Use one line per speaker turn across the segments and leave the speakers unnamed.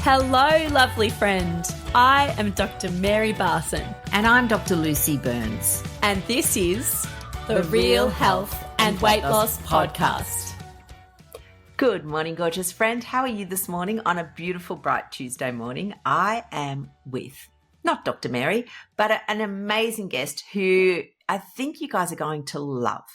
Hello, lovely friend. I am Dr. Mary Barson.
And I'm Dr. Lucy Burns.
And this is the Real Health and Weight Loss Podcast.
Good morning, gorgeous friend. How are you this morning on a beautiful, bright Tuesday morning? I am with, not Dr. Mary, but an amazing guest who I think you guys are going to love.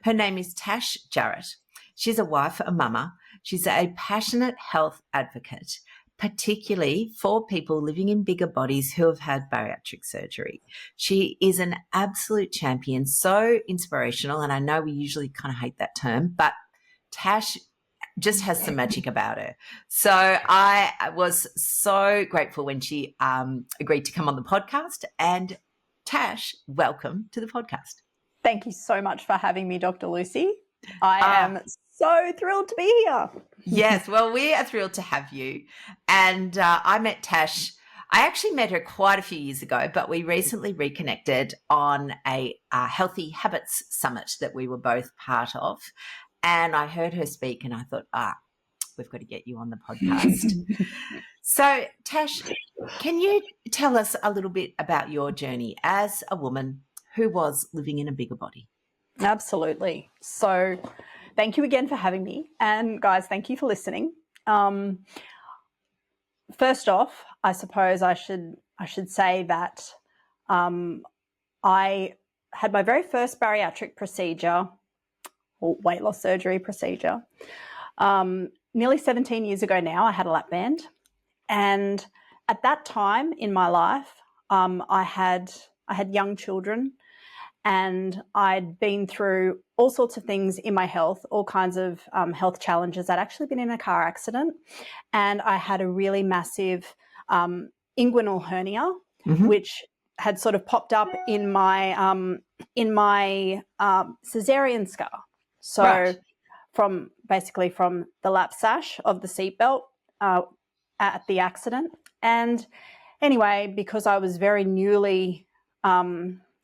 Her name is Tash Jarrett. She's a wife, a mama. She's a passionate health advocate, particularly for people living in bigger bodies who have had bariatric surgery. She is an absolute champion, so inspirational, and I know we usually kind of hate that term, but Tash just has some magic about her. So I was so grateful when she agreed to come on the podcast. And Tash, welcome to the podcast.
Thank you so much for having me, Dr. Lucy. I am so thrilled to be here.
Yes, well, we are thrilled to have you. And I met Tash. I actually met her quite a few years ago, but we recently reconnected on a Healthy Habits Summit that we were both part of. And I heard her speak and I thought, we've got to get you on the podcast. So, Tash, can you tell us a little bit about your journey as a woman who was living in a bigger body?
Absolutely. So thank you again for having me. And guys, thank you for listening. First off, I suppose I should say that I had my very first bariatric procedure or weight loss surgery procedure nearly 17 years ago now. I had a lap band. And at that time in my life, I had young children, and I'd been through all sorts of things in my health, all kinds of health challenges. I'd actually been in a car accident, and I had a really massive inguinal hernia, which had sort of popped up in my cesarean scar. So from the lap sash of the seatbelt at the accident. And anyway, because I was very newly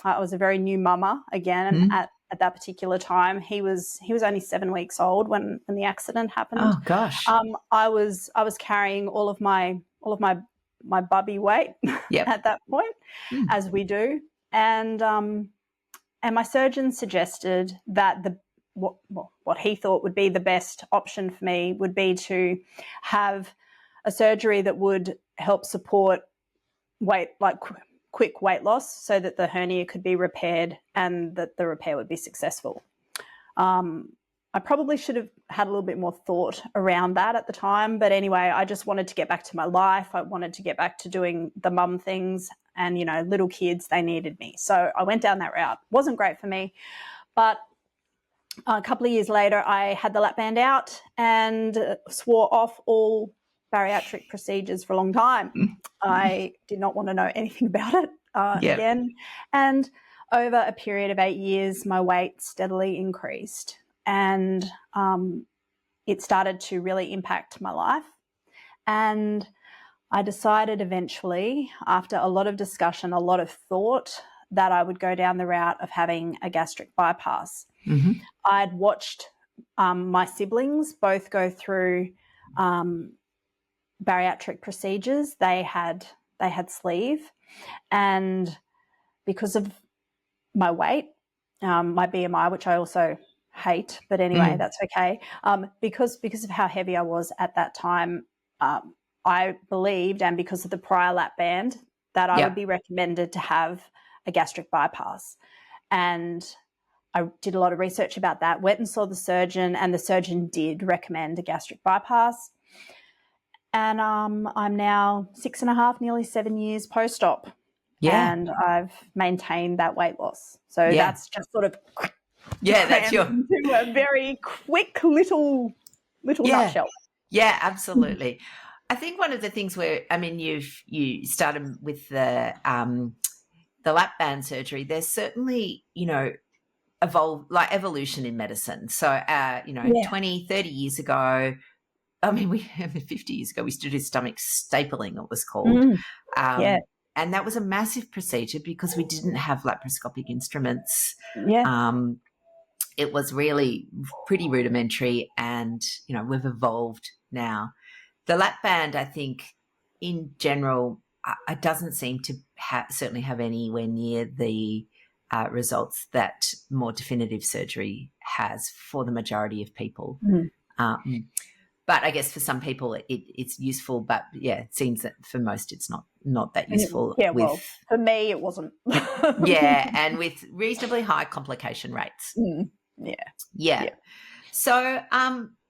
I was a very new mama again at that particular time. He was only 7 weeks old when the accident happened.
Oh gosh.
I was carrying all of my bubby weight at that point, as we do. And my surgeon suggested that what he thought would be the best option for me would be to have a surgery that would help support quick weight loss so that the hernia could be repaired and that the repair would be successful. I probably should have had a little bit more thought around that at the time. But anyway, I just wanted to get back to my life. I wanted to get back to doing the mum things, and, little kids, they needed me. So I went down that route. Wasn't great for me. But a couple of years later, I had the lap band out and swore off all bariatric procedures for a long time. I did not want to know anything about it again. And over a period of 8 years, my weight steadily increased, and it started to really impact my life. And I decided eventually, after a lot of discussion, a lot of thought, that I would go down the route of having a gastric bypass. I'd watched my siblings both go through bariatric procedures. They had sleeve, and because of my weight, my BMI, which I also hate, but anyway, that's okay. Because of how heavy I was at that time, I believed, and because of the prior lap band, that I would be recommended to have a gastric bypass. And I did a lot of research about that, went and saw the surgeon, and the surgeon did recommend a gastric bypass. And I'm now 6.5, nearly 7 years post-op. And I've maintained that weight loss. So that's just sort of
that's your
into a very quick little nutshell.
Yeah, absolutely. I think one of the things you started with the lap band surgery. There's certainly, evolution in medicine. So, 20, 30 years ago, 50 years ago, we used to do stomach stapling, it was called. And that was a massive procedure because we didn't have laparoscopic instruments. It was really pretty rudimentary, and, we've evolved now. The lap band, I think, in general, it doesn't seem to certainly have anywhere near the results that more definitive surgery has for the majority of people. But I guess for some people it's useful, but it seems that for most it's not that useful.
Well, for me it wasn't.
And with reasonably high complication rates. Yeah. So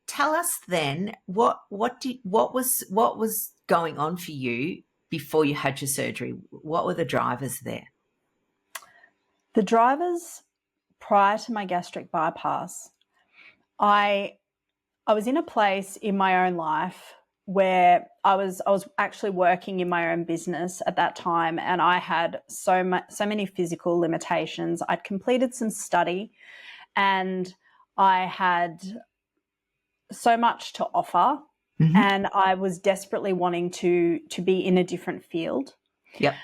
tell us then what was going on for you before you had your surgery? What were the drivers there?
The drivers prior to my gastric bypass, I was in a place in my own life where I was actually working in my own business at that time, and I had so many physical limitations. I'd completed some study and I had so much to offer, and I was desperately wanting to be in a different field.
Yep.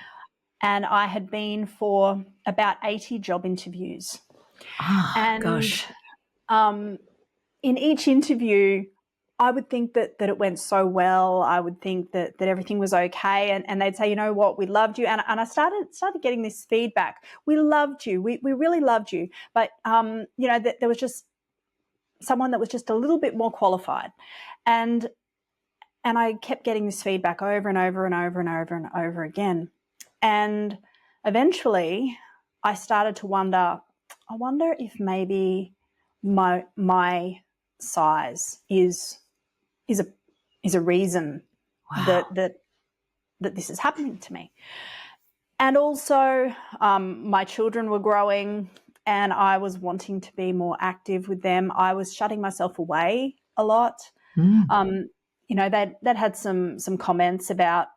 And I had been for about 80 job interviews.
Gosh.
In each interview, I would think that it went so well. I would think that everything was okay. And they'd say, you know what, we loved you. And I started getting this feedback. We loved you. We really loved you. But, there was just someone that was just a little bit more qualified. And I kept getting this feedback over and over and over and over and over again. And eventually I started to wonder, I wonder if maybe my size is a reason that this is happening to me. And also my children were growing and I was wanting to be more active with them. I was shutting myself away a lot. They'd had some comments about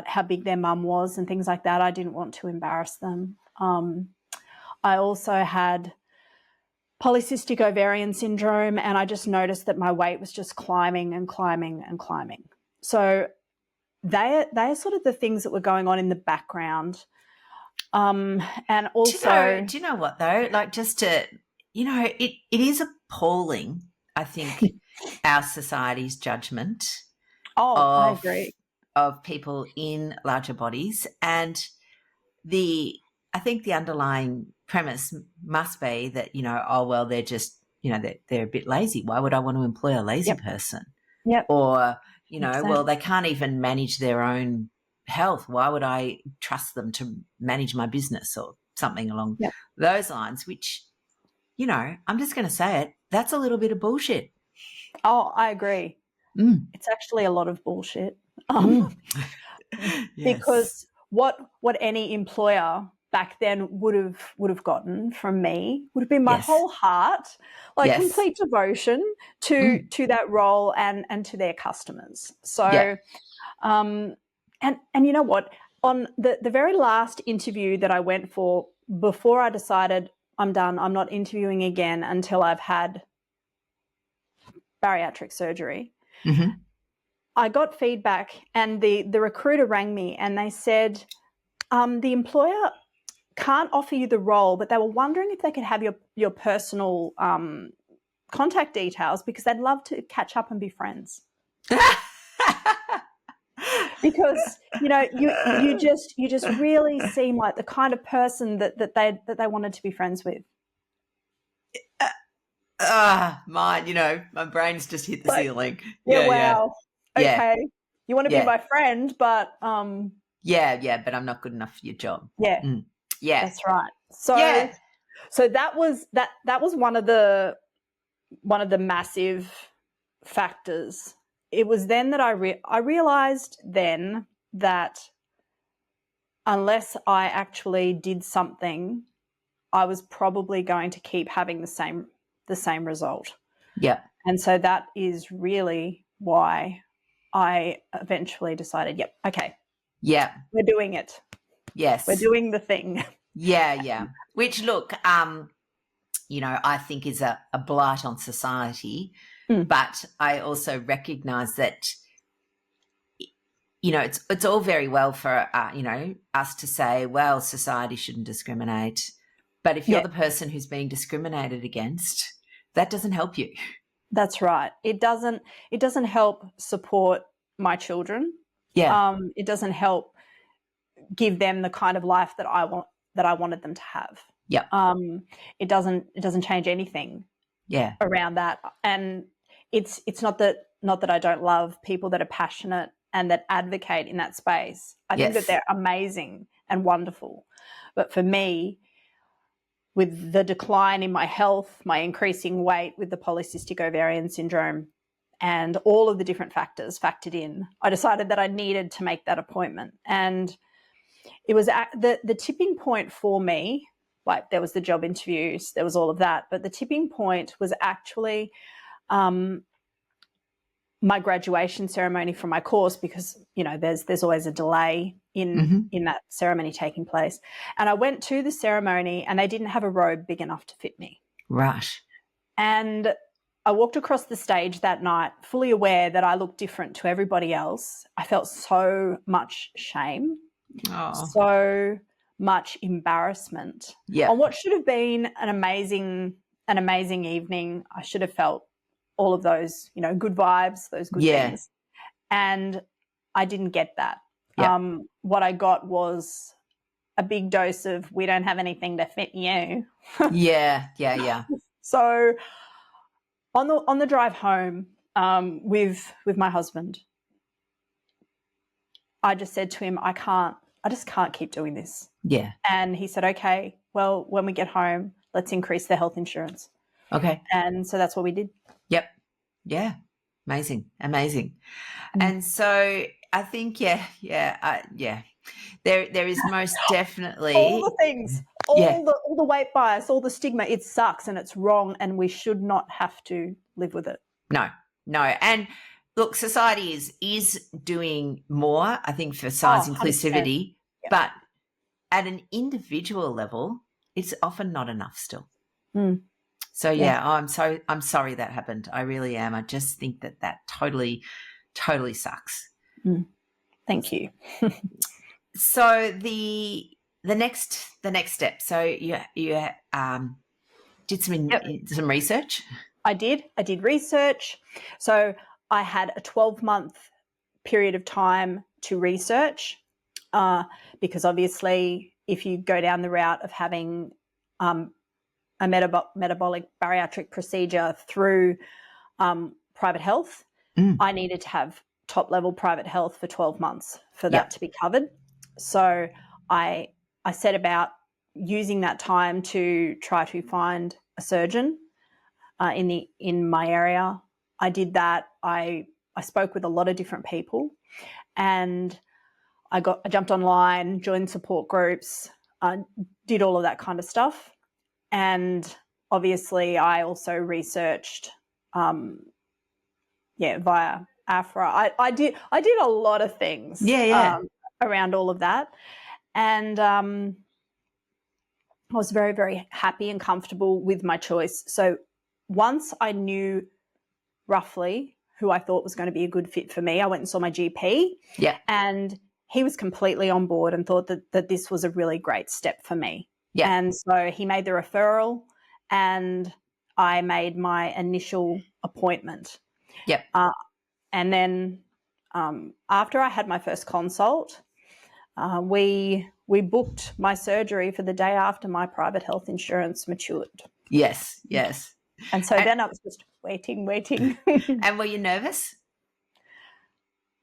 how big their mum was and things like that. I didn't want to embarrass them. I also had polycystic ovarian syndrome, and I just noticed that my weight was just climbing and climbing and climbing. So they are sort of the things that were going on in the background. And also,
do you know what though? Like, just to, it is appalling, I think, our society's judgment.
I agree.
Of people in larger bodies, and I think the underlying premise must be that, they're just, they're a bit lazy. Why would I want to employ a lazy person?
Yep.
Or, well, they can't even manage their own health. Why would I trust them to manage my business or something along those lines, which, I'm just going to say it, that's a little bit of bullshit.
Oh, I agree. It's actually a lot of bullshit. Because what any employer back then would have gotten from me would have been my whole heart, complete devotion to that role and to their customers. So, and you know what? On the very last interview that I went for, before I decided I'm done, I'm not interviewing again until I've had bariatric surgery. I got feedback, and the recruiter rang me and they said, the employer can't offer you the role, but they were wondering if they could have your personal contact details because they'd love to catch up and be friends. Because you just really seem like the kind of person that they wanted to be friends with.
My brain's just hit the ceiling.
Wow.
Yeah.
Okay. You want to be my friend, but but I'm
not good enough for your job.
Yeah.
Yeah.
That's right. So that was one of the massive factors. It was then that I realized then that unless I actually did something, I was probably going to keep having the same result.
Yeah.
And so that is really why I eventually decided, okay.
Yeah.
We're doing it.
Yes.
We're doing the thing.
Yeah. Which, look, I think is a blight on society. But I also recognise that, it's all very well for, us to say, well, society shouldn't discriminate. But if you're the person who's being discriminated against, that doesn't help you.
That's right. It doesn't help support my children
Yeah.
It doesn't help give them the kind of life that I wanted them to have.
Yeah.
It doesn't change anything
Yeah.
around that. And it's not that I don't love people that are passionate and that advocate in that space. I think that
Yes.
they're amazing and wonderful. But for me, with the decline in my health, my increasing weight with the polycystic ovarian syndrome, and all of the different factors factored in, I decided that I needed to make that appointment. And it was the tipping point for me. Like, there was the job interviews, there was all of that, but the tipping point was actually my graduation ceremony from my course, because there's always a delay in that ceremony taking place. And I went to the ceremony and they didn't have a robe big enough to fit me.
Right.
And I walked across the stage that night fully aware that I looked different to everybody else. I felt so much shame, so much embarrassment on what should have been an amazing evening. I should have felt all of those, good vibes, those good things. And I didn't get that. What I got was a big dose of, we don't have anything to fit you.
Yeah.
So on the drive home with my husband, I just said to him, I just can't keep doing this.
Yeah.
And he said, okay, well, when we get home, let's increase the health insurance.
Okay.
And so that's what we did.
Yep. Yeah. Amazing. And so I think, there is most definitely
all the things, all the weight bias, all the stigma. It sucks and it's wrong, and we should not have to live with it.
No. And look, society is doing more, I think, for size inclusivity, but at an individual level, it's often not enough still. So I'm sorry that happened. I really am. I just think that totally sucks.
Thank you.
So the next step. So you did some research.
I did research. So I had a 12-month period of time to research, because obviously if you go down the route of having a metabolic bariatric procedure through private health, I needed to have top-level private health for 12 months for that to be covered. So I set about using that time to try to find a surgeon in my area. I did that. I spoke with a lot of different people, and I jumped online, joined support groups, did all of that kind of stuff. And obviously I also researched via AFRA. I did a lot of things around all of that. And I was very, very happy and comfortable with my choice. So once I knew roughly who I thought was going to be a good fit for me, I went and saw my GP.
Yeah.
And he was completely on board and thought that this was a really great step for me. Yeah. And so he made the referral and I made my initial appointment.
Yep.
And then after I had my first consult, we booked my surgery for the day after my private health insurance matured.
Yes.
And so then I was just waiting.
And were you nervous?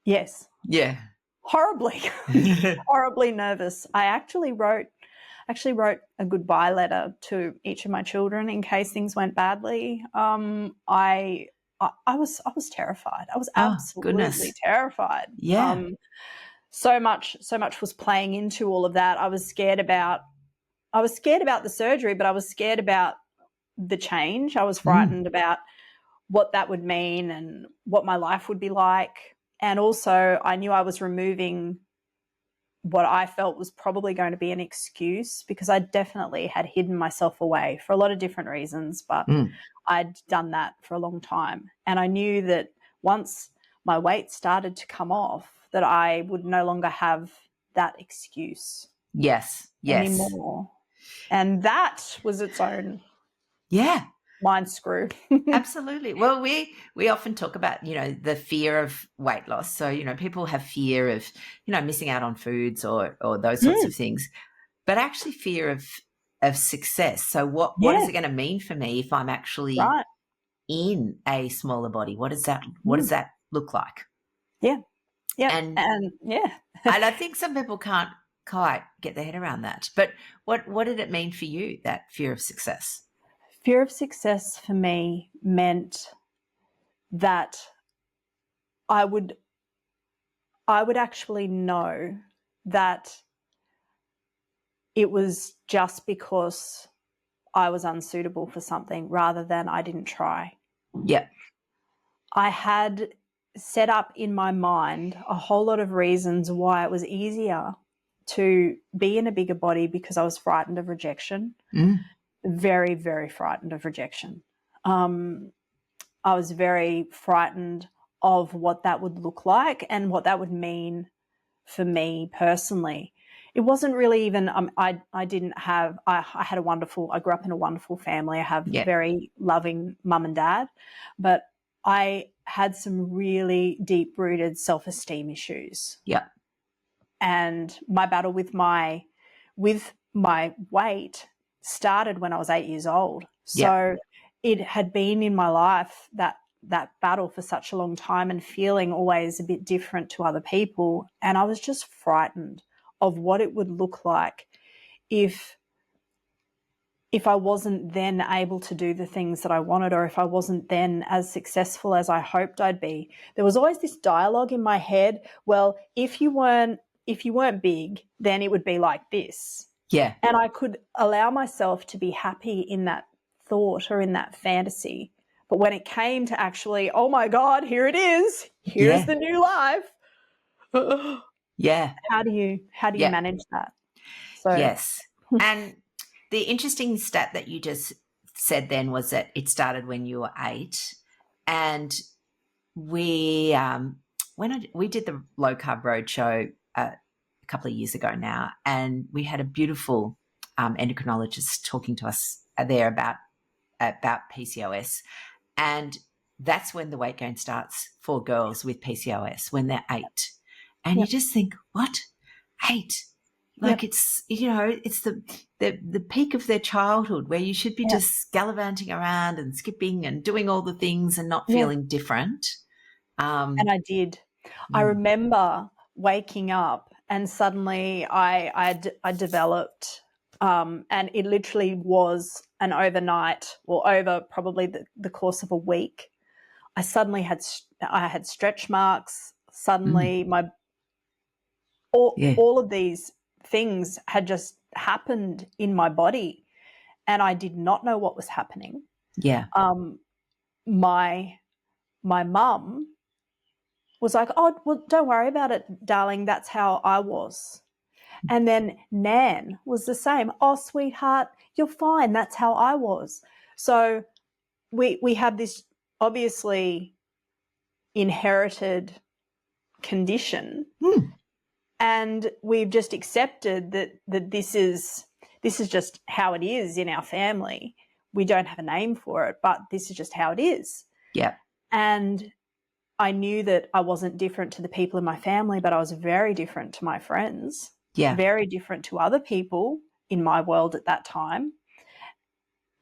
Yes.
Yeah.
Horribly nervous. I actually wrote a goodbye letter to each of my children in case things went badly. I was terrified. I was absolutely terrified.
Yeah.
So much was playing into all of that. I was scared about the surgery, but I was scared about the change. I was frightened about what that would mean and what my life would be like. And also I knew I was removing what I felt was probably going to be an excuse, because I definitely had hidden myself away for a lot of different reasons, but I'd done that for a long time. And I knew that once my weight started to come off, that I would no longer have that excuse.
Yes.
Anymore. And that was its own.
Yeah.
Mind screw.
Absolutely. Well, we often talk about, the fear of weight loss. So, people have fear of, missing out on foods or those sorts of things, but actually fear of success. So what is
Yeah,
it going to mean for me if I'm actually
right.
in a smaller body? What does that look like?
Yeah. Yeah.
And
And yeah.
and I think some people can't quite get their head around that. But what did it mean for you, that fear of success?
Fear of success for me meant that I would actually know that it was just because I was unsuitable for something rather than I didn't try.
Yeah.
I had set up in my mind a whole lot of reasons why it was easier to be in a bigger body because I was frightened of rejection. Very, very frightened of rejection. I was very frightened of what that would look like and what that would mean for me personally. It wasn't really even, I grew up in a wonderful family. I have very loving mum and dad, but I had some really deep-rooted self-esteem issues.
Yeah.
And my battle with my weight started when I was 8 years old. So it had been in my life, that battle, for such a long time, and feeling always a bit different to other people. And I was just frightened of what it would look like if I wasn't then able to do the things that I wanted, or if I wasn't then as successful as I hoped I'd be. There was always this dialogue in my head, well, if you weren't big, then it would be like this.
Yeah.
And I could allow myself to be happy in that thought or in that fantasy. But when it came to actually, oh my God, here it is. Here's the new life.
Yeah.
How do you manage that? So
Yes. And the interesting stat that you just said then was that it started when you were 8, and we we did the Low Carb Roadshow a couple of years ago now, and we had a beautiful endocrinologist talking to us there about PCOS, and that's when the weight gain starts for girls with PCOS, when they're 8, and you just think, what, 8? Like it's it's the peak of their childhood, where you should be just gallivanting around and skipping and doing all the things and not feeling different.
And I did. I remember waking up and suddenly I developed, and it literally was an overnight, or over probably the course of a week. I suddenly had stretch marks. Suddenly all of these things had just happened in my body, and I did not know what was happening.
Yeah.
My mum was like, oh, well, don't worry about it, darling. That's how I was. And then Nan was the same. Oh, sweetheart, you're fine. That's how I was. So we have this obviously inherited condition, and we've just accepted that this is just how it is in our family. We don't have a name for it, but this is just how it is.
Yeah.
And I knew that I wasn't different to the people in my family, but I was very different to my friends.
Yeah.
Very different to other people in my world at that time.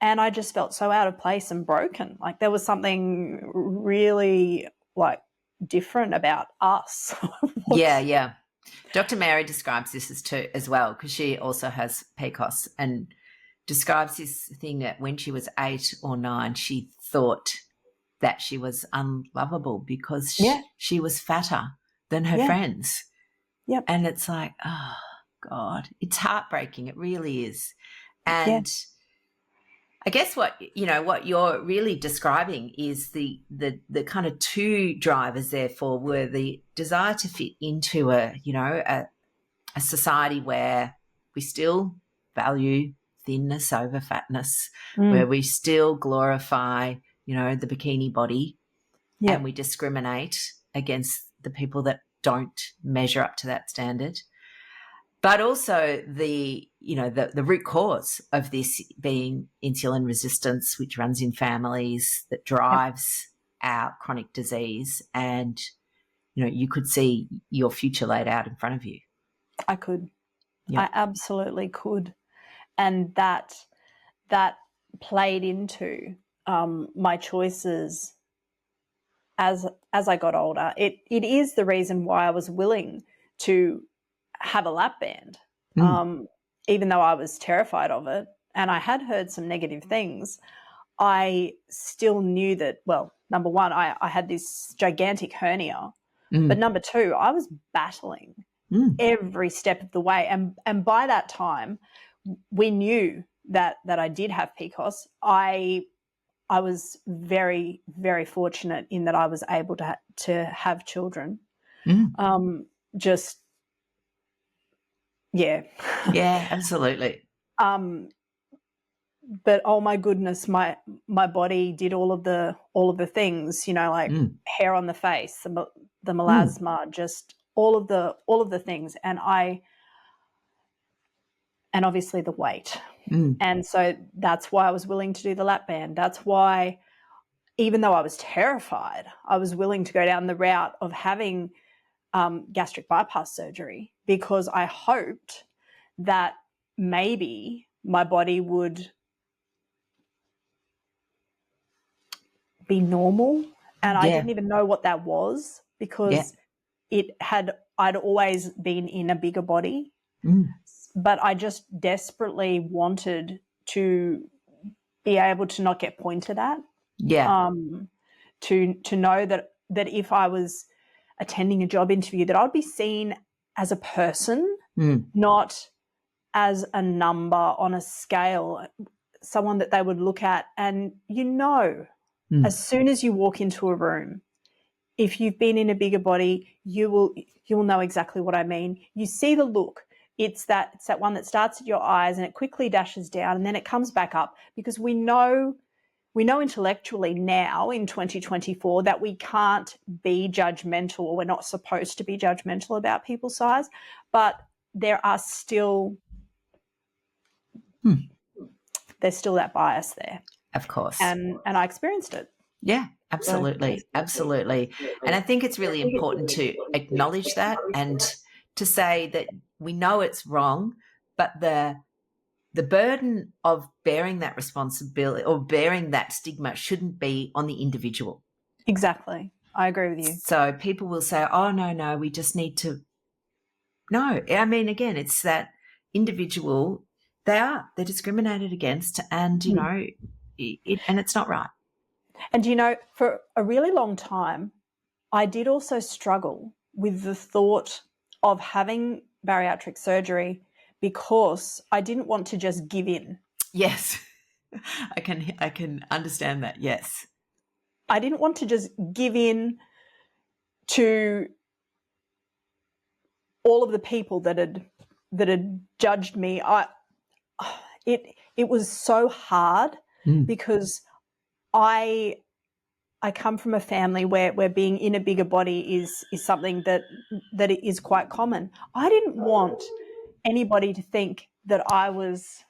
And I just felt so out of place and broken. Like there was something really different about us.
Yeah. Dr. Mary describes this as well, because she also has PCOS, and describes this thing that when she was 8 or 9, she thought that she was unlovable because she was fatter than her friends.
Yep.
And it's like, oh God, it's heartbreaking. It really is. And I guess what you're really describing is the kind of two drivers therefore were the desire to fit into a society where we still value thinness over fatness, where we still glorify, the bikini body, and we discriminate against the people that don't measure up to that standard. But also the root cause of this being insulin resistance, which runs in families, that drives our chronic disease. And, you could see your future laid out in front of you.
I could.
Yeah.
I absolutely could. And that played into my choices as I got older. It is the reason why I was willing to have a lap band, even though I was terrified of it and I had heard some negative things. I still knew that, well, number one, I had this gigantic hernia, but number two, I was battling every step of the way. And by that time, we knew that I did have PCOS. I was very, very fortunate in that I was able to have children. Yeah,
Absolutely.
But oh my goodness, my body did all of the things, like hair on the face, the melasma, just all of the things, and obviously the weight. And so that's why I was willing to do the lap band. That's why, even though I was terrified, I was willing to go down the route of having gastric bypass surgery, because I hoped that maybe my body would be normal. And I didn't even know what that was, because I'd always been in a bigger body. But I just desperately wanted to be able to not get pointed at. To know that if I was attending a job interview, that I'd be seen as a person, not as a number on a scale, someone that they would look at. And as soon as you walk into a room, if you've been in a bigger body, you will know exactly what I mean. You see the look. It's that one that starts at your eyes and it quickly dashes down and then it comes back up, because we know intellectually now in 2024 that we can't be judgmental, or we're not supposed to be judgmental about people's size, but there are still there's still that bias there.
Of course.
And I experienced it.
Yeah, absolutely. Absolutely. And I think it's really important to acknowledge that and to say that we know it's wrong, but the burden of bearing that responsibility or bearing that stigma shouldn't be on the individual.
Exactly. I agree with you.
So people will say, oh, no, we just need to. No, I mean, again, it's that individual, they're discriminated against, and, and it's not right.
And, for a really long time, I did also struggle with the thought of having bariatric surgery, because I didn't want to just give in.
Yes, I can understand that. Yes,
I didn't want to just give in to all of the people that had judged me. It was so hard because I come from a family where being in a bigger body is something that is quite common. I didn't want anybody to think that I was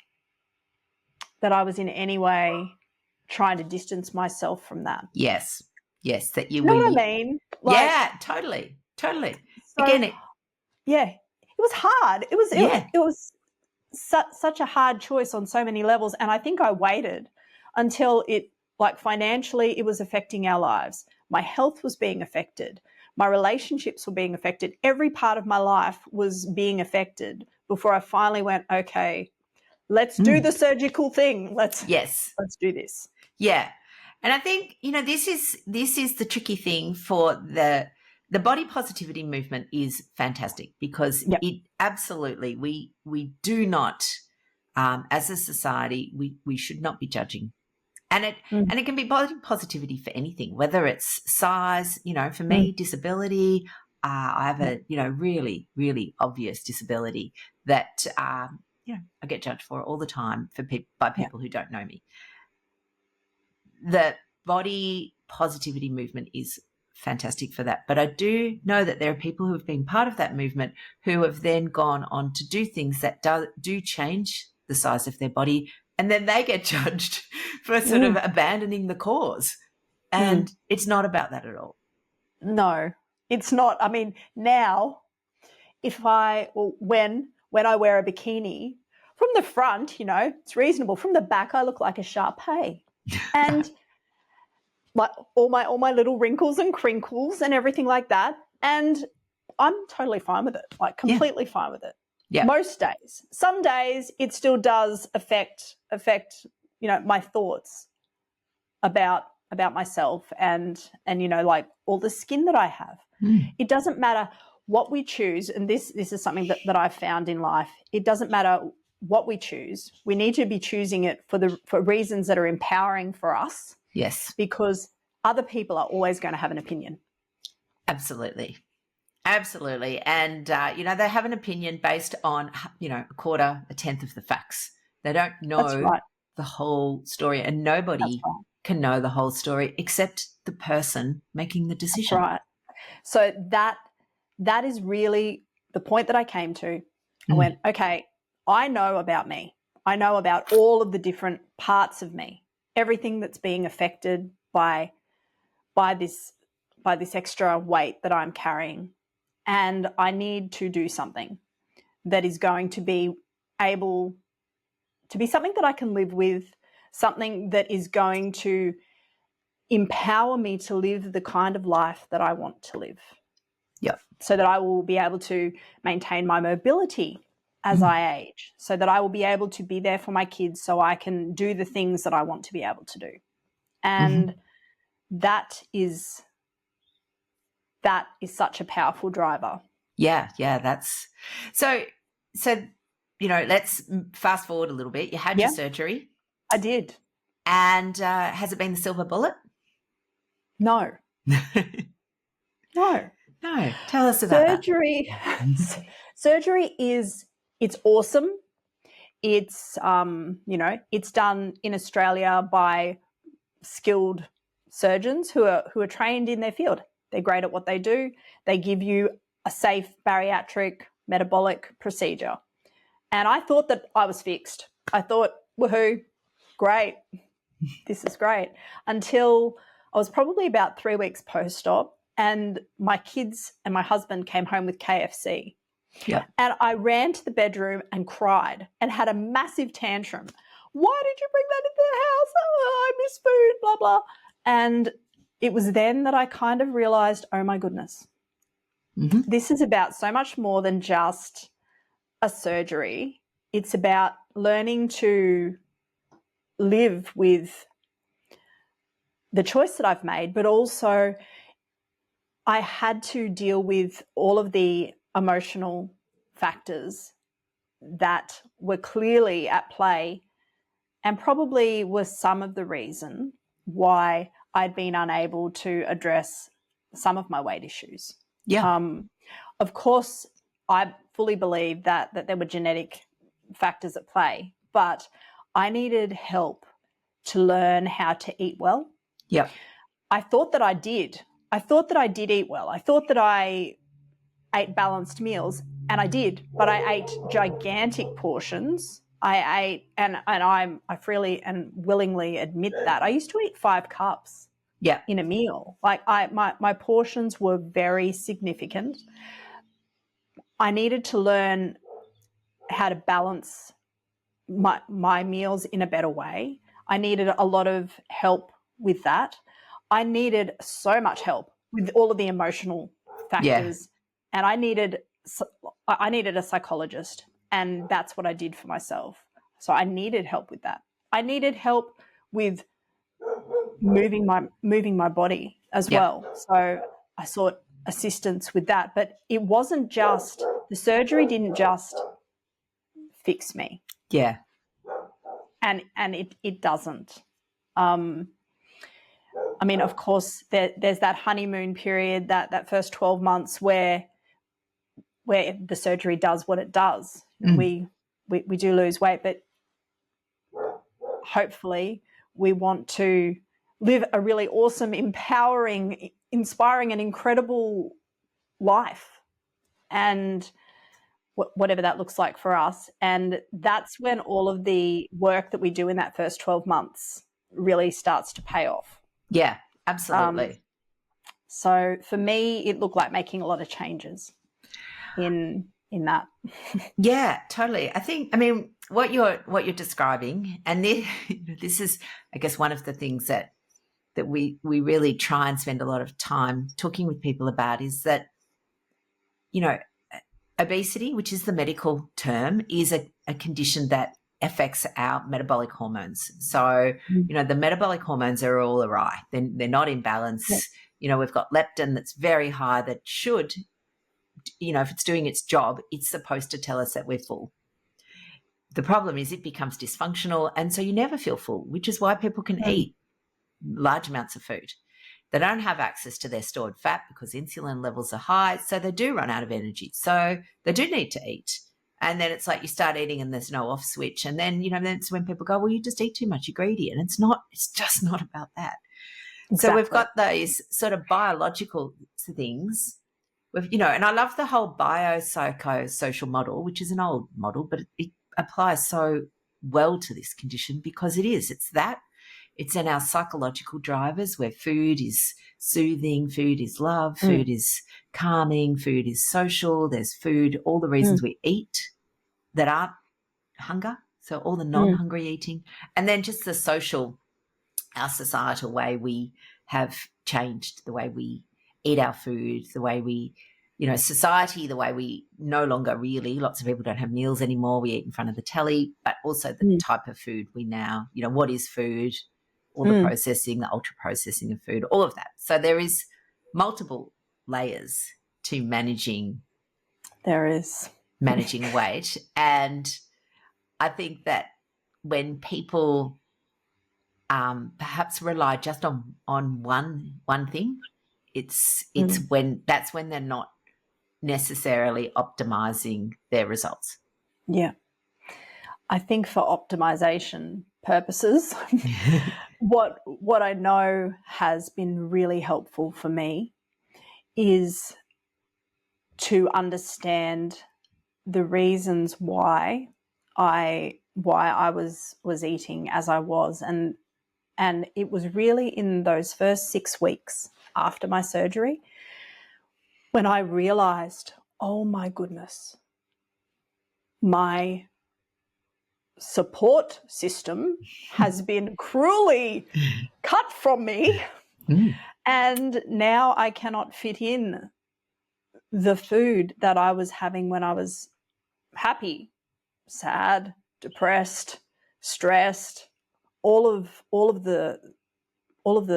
in any way trying to distance myself from that.
Yes, that you
know what I mean?
Totally. So,
again, it was hard. It was such a hard choice on so many levels, and I think I waited until it, like, financially, it was affecting our lives. My health was being affected. My relationships were being affected. Every part of my life was being affected before I finally went, okay, let's do the surgical thing. Let's do this.
Yeah. And I think, this is the tricky thing for the body positivity movement is fantastic, because it absolutely, we do not, as a society, we should not be judging. And it can be body positivity for anything, whether it's size, for me, disability. I have a, really, really obvious disability that, I get judged for all the time by people who don't know me. The body positivity movement is fantastic for that. But I do know that there are people who have been part of that movement who have then gone on to do things that do change the size of their body, and then they get judged for sort of abandoning the cause. And it's not about that at all.
No, it's not. I mean, now when I wear a bikini, from the front, it's reasonable. From the back, I look like a Shar-Pei. And all my little wrinkles and crinkles and everything like that. And I'm totally fine with it, like completely fine with it.
Yeah.
Most days. Some days it still does affect, my thoughts about myself and like all the skin that I have. It doesn't matter what we choose, and this is something that I've found in life. It doesn't matter what we choose. We need to be choosing it for reasons that are empowering for us.
Yes.
Because other people are always going to have an opinion.
Absolutely. Absolutely. And, they have an opinion based on, a quarter, a tenth of the facts. They don't know the whole story, and nobody can know the whole story except the person making the decision.
That's right. So that is really the point that I came to. I went, okay, I know about me. I know about all of the different parts of me, everything that's being affected by this extra weight that I'm carrying. And I need to do something that is going to be able to be something that I can live with, something that is going to empower me to live the kind of life that I want to live.
Yep.
So that I will be able to maintain my mobility as I age, so that I will be able to be there for my kids, so I can do the things that I want to be able to do. And that is such a powerful driver.
Yeah, that's so let's fast forward a little bit. You had your surgery.
I did.
And has it been the silver bullet?
No. No.
No. Tell us about
surgery. Surgery it's awesome. It's it's done in Australia by skilled surgeons who are trained in their field. They're great at what they do. They give you a safe bariatric metabolic procedure. And I thought that I was fixed. I thought, woohoo, great. This is great. Until I was probably about 3 weeks post-op, and my kids and my husband came home with KFC.
Yeah.
And I ran to the bedroom and cried and had a massive tantrum. Why did you bring that into the house? Oh, I miss food, blah, blah. And it was then that I kind of realized, oh my goodness, this is about so much more than just a surgery. It's about learning to live with the choice that I've made, but also I had to deal with all of the emotional factors that were clearly at play and probably was some of the reason why I'd been unable to address some of my weight issues.
Yeah.
Of course, I fully believe that there were genetic factors at play, but I needed help to learn how to eat well.
Yep.
I thought that I did. I thought that I did eat well. I thought that I ate balanced meals, and I did, but I ate gigantic portions. I ate, and I freely and willingly admit that. I used to eat 5 cups in a meal. Like my portions were very significant. I needed to learn how to balance my meals in a better way. I needed a lot of help with that. I needed so much help with all of the emotional factors, and I needed a psychologist, and that's what I did for myself. So I needed help with that. I needed help with moving my body as well. So I sought assistance with that, but it wasn't just the surgery didn't just fix me.
Yeah.
And it doesn't. I mean, of course, there's that honeymoon period, that first 12 months where the surgery does what it does. We do lose weight, but hopefully we want to live a really awesome, empowering, inspiring and incredible life, and whatever that looks like for us. And that's when all of the work that we do in that first 12 months really starts to pay off.
Yeah, absolutely.
So for me, it looked like making a lot of changes in that.
Yeah, totally. I mean, what you're describing, and this is, I guess, one of the things that we really try and spend a lot of time talking with people about is that, obesity, which is the medical term, is a condition that affects our metabolic hormones. So, the metabolic hormones are all awry. They're not in balance. Yeah. We've got leptin that's very high that should, if it's doing its job, it's supposed to tell us that we're full. The problem is it becomes dysfunctional, and so you never feel full, which is why people can eat large amounts of food. They don't have access to their stored fat because insulin levels are high, so they do run out of energy. So they do need to eat. And then it's like you start eating and there's no off switch. And then, that's when people go, well, you just eat too much, you're greedy. And it's just not about that. Exactly. So we've got those sort of biological things. And I love the whole biopsychosocial model, which is an old model, but it applies so well to this condition because it's in our psychological drivers where food is soothing, food is love, food is calming, food is social. There's food, all the reasons we eat that aren't hunger, so all the non-hungry eating. And then just the social, our societal way we have changed, the way we eat our food, the way we, society, the way we no longer really, lots of people don't have meals anymore. We eat in front of the telly, but also the type of food we now, what is food? All the processing, the ultra-processing of food, all of that. So there is multiple layers to managing.
There is.
Managing weight. And I think that when people perhaps rely just on one thing, it's when they're not necessarily optimizing their results.
Yeah. I think for optimization purposes, what I know has been really helpful for me is to understand the reasons why I was eating as I was, and it was really in those first 6 weeks after my surgery when I realized, oh my goodness, my support system has been cruelly cut from me, and now I cannot fit in the food that I was having when I was happy, sad, depressed, stressed, all of the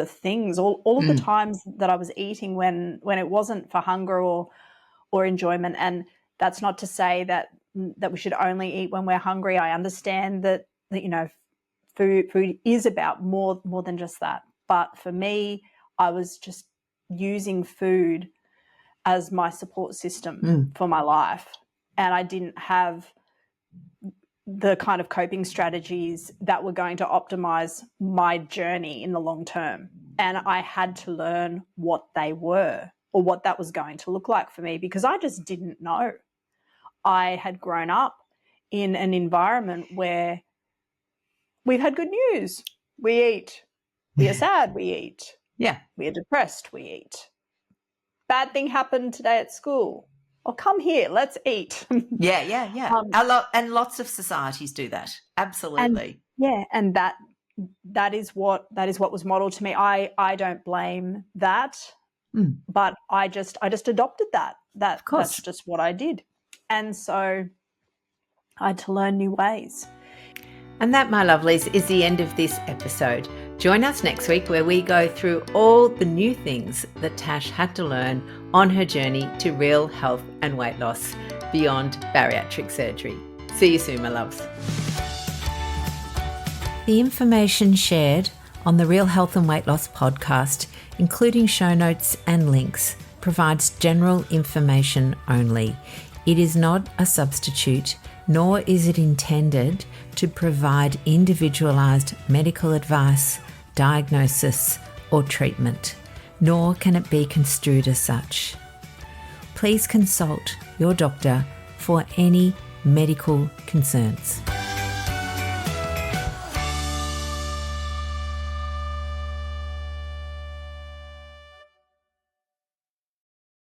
things, all of the times that I was eating when it wasn't for hunger or enjoyment. And that's not to say that we should only eat when we're hungry. I understand that food is about more than just that. But for me, I was just using food as my support system for my life, and I didn't have the kind of coping strategies that were going to optimize my journey in the long term. And I had to learn what they were, or what that was going to look like for me, because I just didn't know. I had grown up in an environment where we've had good news. We eat. We are sad. We eat.
Yeah.
We are depressed. We eat. Bad thing happened today at school. Oh, come here. Let's eat.
Yeah. And lots of societies do that. Absolutely.
And that is what was modeled to me. I don't blame that, but I just adopted that. That's just what I did. And so I had to learn new ways.
And that, my lovelies, is the end of this episode. Join us next week where we go through all the new things that Tash had to learn on her journey to real health and weight loss beyond bariatric surgery. See you soon, my loves. The information shared on the Real Health and Weight Loss podcast, including show notes and links, provides general information only. It is not a substitute, nor is it intended to provide individualised medical advice, diagnosis, or treatment, nor can it be construed as such. Please consult your doctor for any medical concerns.